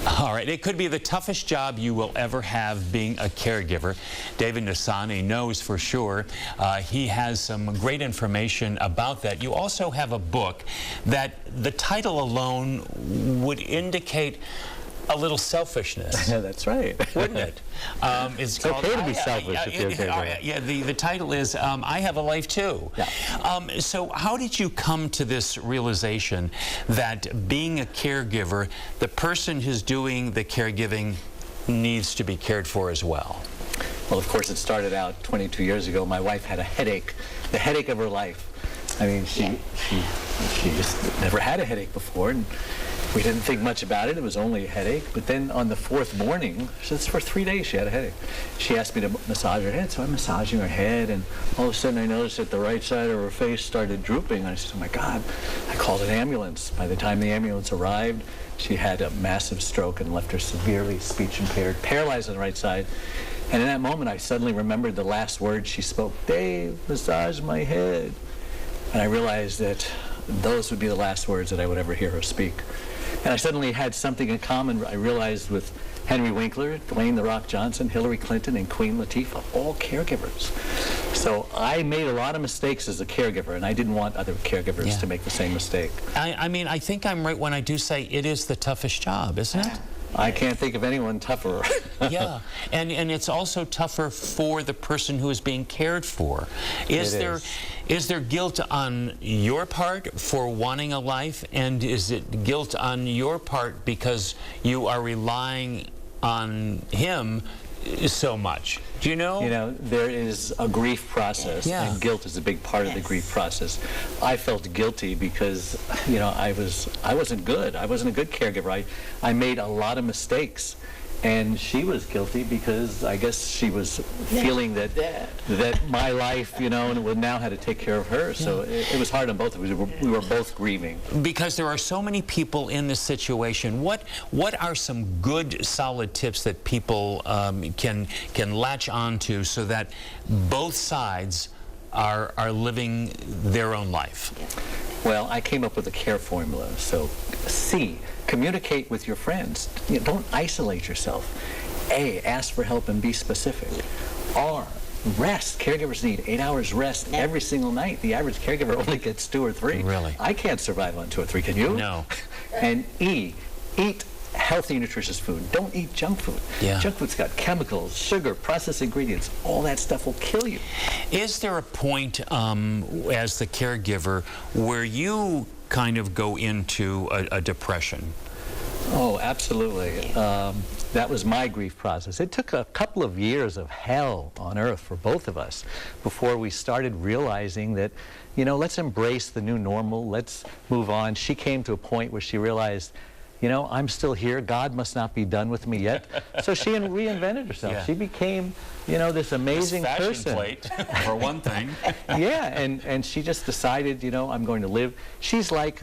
All right, it could be the toughest job you will ever have, being a caregiver. David Nasani knows for sure. He has some great information about that. You also have a book that the title alone would indicate a little selfishness. Yeah, that's right. Wouldn't it? It's called, okay to be selfish if you're a caregiver. Yeah, the title is I Have a Life Too. Yeah. So how did you come to this realization that being a caregiver, the person who's doing the caregiving needs to be cared for as well? Well, of course, it started out 22 years ago. My wife had a headache, the headache of her life. I mean, she just never had a headache before, and we didn't think much about it. It was only a headache. But then on the fourth morning, for 3 days she had a headache. She asked me to massage her head, so I'm massaging her head, and all of a sudden I noticed that the right side of her face started drooping. I said, oh my God. I called an ambulance. By the time the ambulance arrived, she had a massive stroke and left her severely speech impaired, paralyzed on the right side. And in that moment, I suddenly remembered the last words she spoke, Dave, massage my head. And I realized that those would be the last words that I would ever hear her speak. And I suddenly had something in common, I realized, with Henry Winkler, Dwayne "The Rock" Johnson, Hillary Clinton, and Queen Latifah, all caregivers. So I made a lot of mistakes as a caregiver, and I didn't want other caregivers to make the same mistake. I mean, I think I'm right when I do say it is the toughest job, isn't it? I can't think of anyone tougher. Yeah, and it's also tougher for the person who is being cared for. Is there guilt on your part for wanting a life, and is it guilt on your part because you are relying on him so much? Do you know? You know, there is a grief process, and guilt is a big part of the grief process. I felt guilty because, you know, I wasn't good. I wasn't a good caregiver. I made a lot of mistakes. And she was guilty because I guess she was feeling that my life, you know, and now had to take care of her. So it was hard on both of us. We were both grieving. Because there are so many people in this situation. What are some good, solid tips that people can latch onto so that both sides are living their own life? Well, I came up with a care formula. So, C, communicate with your friends. You know, don't isolate yourself. A, ask for help and be specific. R, rest. Caregivers need 8 hours rest every single night. The average caregiver only gets 2 or 3. Really? I can't survive on 2 or 3. Can you? No. And E, eat healthy, nutritious food. Don't eat junk food. Yeah. Junk food's got chemicals, sugar, processed ingredients. All that stuff will kill you. Is there a point as the caregiver where you kind of go into a depression? Oh, absolutely. That was my grief process. It took a couple of years of hell on earth for both of us before we started realizing that, you know, let's embrace the new normal. Let's move on. She came to a point where she realized, you know, I'm still here. God must not be done with me yet. So she reinvented herself. Yeah. She became, you know, this amazing person. Plate, for one thing. Yeah, and she just decided, you know, I'm going to live. She's like,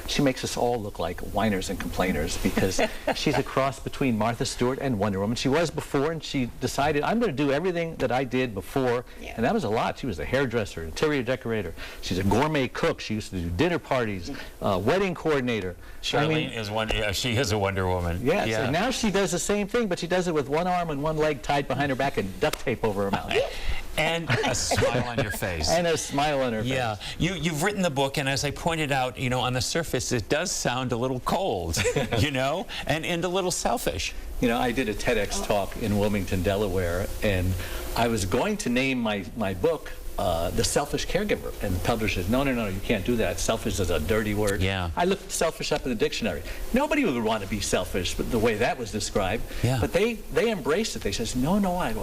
she makes us all look like whiners and complainers because she's a cross between Martha Stewart and Wonder Woman. She was before, and she decided, I'm going to do everything that I did before, and that was a lot. She was a hairdresser, interior decorator. She's a gourmet cook. She used to do dinner parties, wedding coordinator. Charlene is one. She is a Wonder Woman. Yes, and now she does the same thing, but she does it with one arm and one leg tied behind her back and duct tape over her mouth. And a smile on your face. And a smile on her face. Yeah. You've written the book, and as I pointed out, you know, on the surface, it does sound a little cold, you know, and a little selfish. You know, I did a TEDx talk in Wilmington, Delaware, and I was going to name my book The Selfish Caregiver, and the publisher said, no, you can't do that. Selfish is a dirty word. Yeah. I looked selfish up in the dictionary. Nobody would want to be selfish, but the way that was described. Yeah. But they embraced it. They said, no,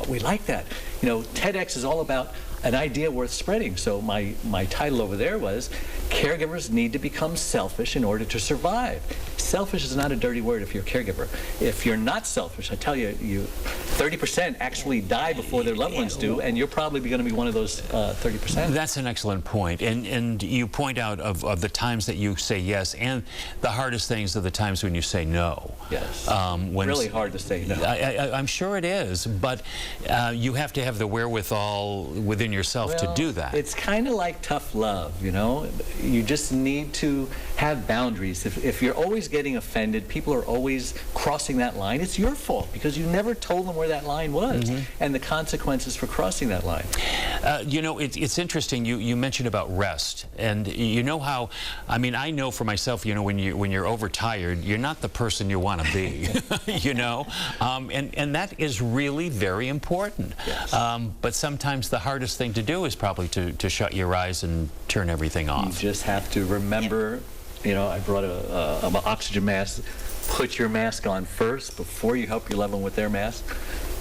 we like that. You know, TEDx is all about an idea worth spreading. So my title over there was, Caregivers Need to Become Selfish in Order to Survive. Selfish is not a dirty word if you're a caregiver. If you're not selfish, I tell you, 30% actually die before their loved ones do, and you're probably going to be one of those 30%. That's an excellent point. And you point out of the times that you say yes, and the hardest things are the times when you say no. Yes. Really hard to say no. I'm sure it is, but you have to have the wherewithal within yourself to do that. It's kind of like tough love, you know. You just need to have boundaries. If you're always getting offended, people are always crossing that line, it's your fault because you never told them where that line was and the consequences for crossing that line. You know, it's interesting. You mentioned about rest, and you know how, I mean, I know for myself, you know, when you're overtired, you're not the person you want to be, you know, and that is really very important. Yes. But sometimes the hardest thing to do is probably to shut your eyes and turn everything off. You just have to remember, you know, I brought an oxygen mask. Put your mask on first before you help your loved one with their mask.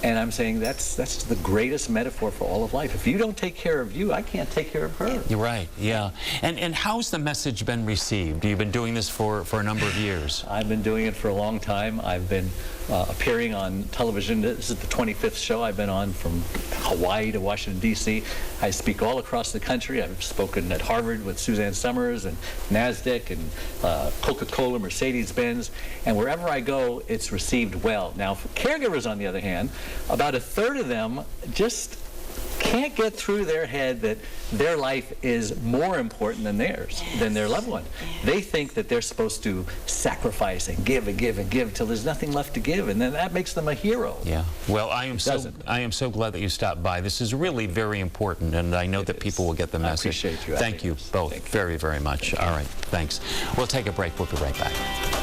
And I'm saying that's the greatest metaphor for all of life. If you don't take care of you, I can't take care of her. You're right, yeah. And how's the message been received? You've been doing this for a number of years. I've been doing it for a long time. I've been appearing on television. This is the 25th show I've been on, from Hawaii to Washington, D.C. I speak all across the country. I've spoken at Harvard with Suzanne Summers and NASDAQ and Coca-Cola, Mercedes-Benz. And wherever I go, it's received well. Now, for caregivers, on the other hand, about a third of them just can't get through their head that their life is more important than theirs, than their loved one. They think that they're supposed to sacrifice and give and give and give till there's nothing left to give, and then that makes them a hero. Yeah. Well, I am so glad that you stopped by. This is really very important, and I know that people will get the message. I appreciate you. Thank you both very, very much. All right. Thanks. We'll take a break. We'll be right back.